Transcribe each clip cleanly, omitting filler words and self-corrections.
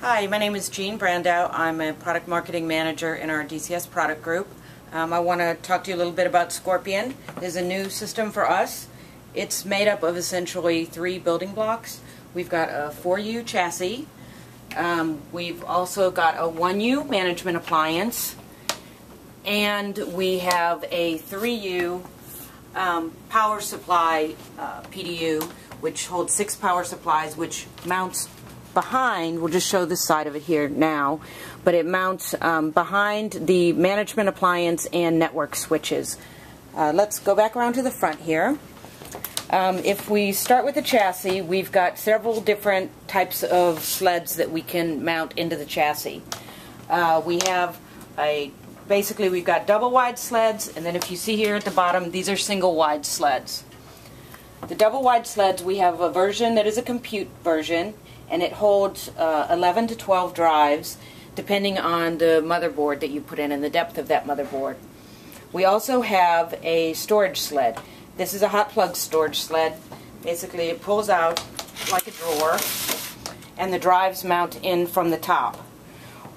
Hi, my name is Jean Brandau. I'm a product marketing manager in our DCS product group. I want to talk to you a little bit about Scorpion. It is a new system for us. It's made up of essentially 3 building blocks. We've got a 4U chassis. We've also got a 1U management appliance. And we have a 3U power supply PDU, which holds 6 power supplies, which mounts behind. We'll just show this side of it here now, but it mounts behind the management appliance and network switches. Let's go back around to the front here. If we start with the chassis, we've got several different types of sleds that we can mount into the chassis. Basically we've got double wide sleds, and then if you see here at the bottom, these are single wide sleds. The double wide sleds, we have a version that is a compute version, and it holds 11 to 12 drives depending on the motherboard that you put in and the depth of that motherboard. We also have a storage sled. This is a hot plug storage sled. Basically it pulls out like a drawer and the drives mount in from the top.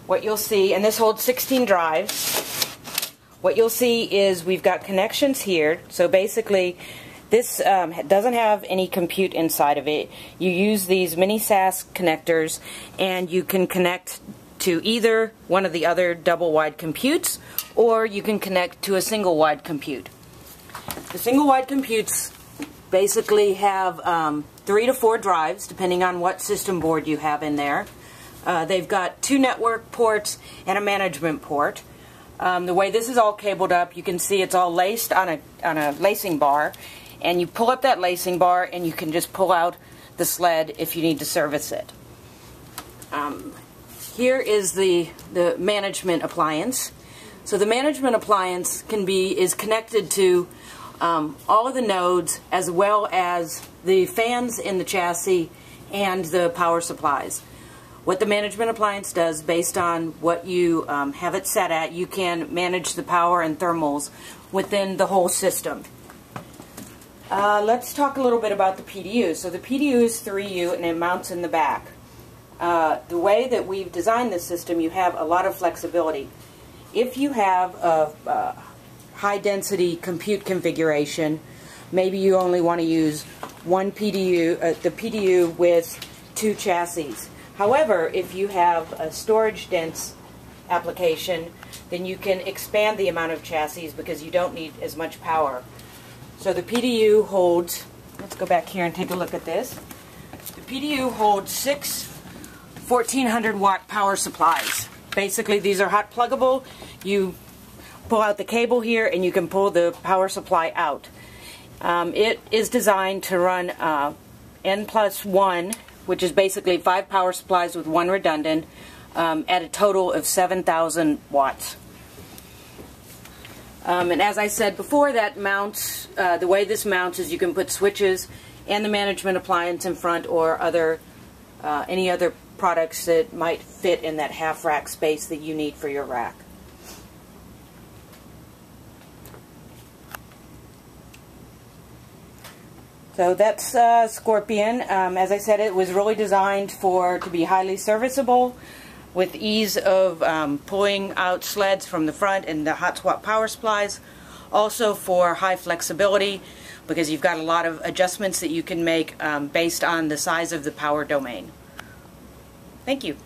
What you'll see, and this holds 16 drives, what you'll see is we've got connections here. So basically this doesn't have any compute inside of it. You use these mini SAS connectors and you can connect to either one of the other double wide computes, or you can connect to a single wide compute. The single wide computes basically have 3 to 4 drives depending on what system board you have in there. They've got 2 network ports and a management port. The way this is all cabled up, you can see it's all laced on a lacing bar, and you pull up that lacing bar and you can just pull out the sled if you need to service it. Here is the management appliance. So the management appliance is connected to all of the nodes, as well as the fans in the chassis and the power supplies. What the management appliance does, based on what you have it set at, you can manage the power and thermals within the whole system. Let's talk a little bit about the PDU. So the PDU is 3U and it mounts in the back. The way that we've designed this system, you have a lot of flexibility. If you have a high density compute configuration, maybe you only want to use one PDU, the PDU with 2 chassis. However, if you have a storage dense application, then you can expand the amount of chassis because you don't need as much power. So the PDU holds, let's go back here and take a look at this. The PDU holds 6 1400 watt power supplies. Basically these are hot pluggable. You pull out the cable here and you can pull the power supply out. It is designed to run N+1, which is basically 5 power supplies with 1 redundant, at a total of 7,000 watts. And as I said before, that mounts, the way this mounts is you can put switches and the management appliance in front, or any other products that might fit in that half rack space that you need for your rack. So that's Scorpion. As I said, it was really designed to be highly serviceable, with ease of pulling out sleds from the front and the hot swap power supplies. Also for high flexibility, because you've got a lot of adjustments that you can make based on the size of the power domain. Thank you.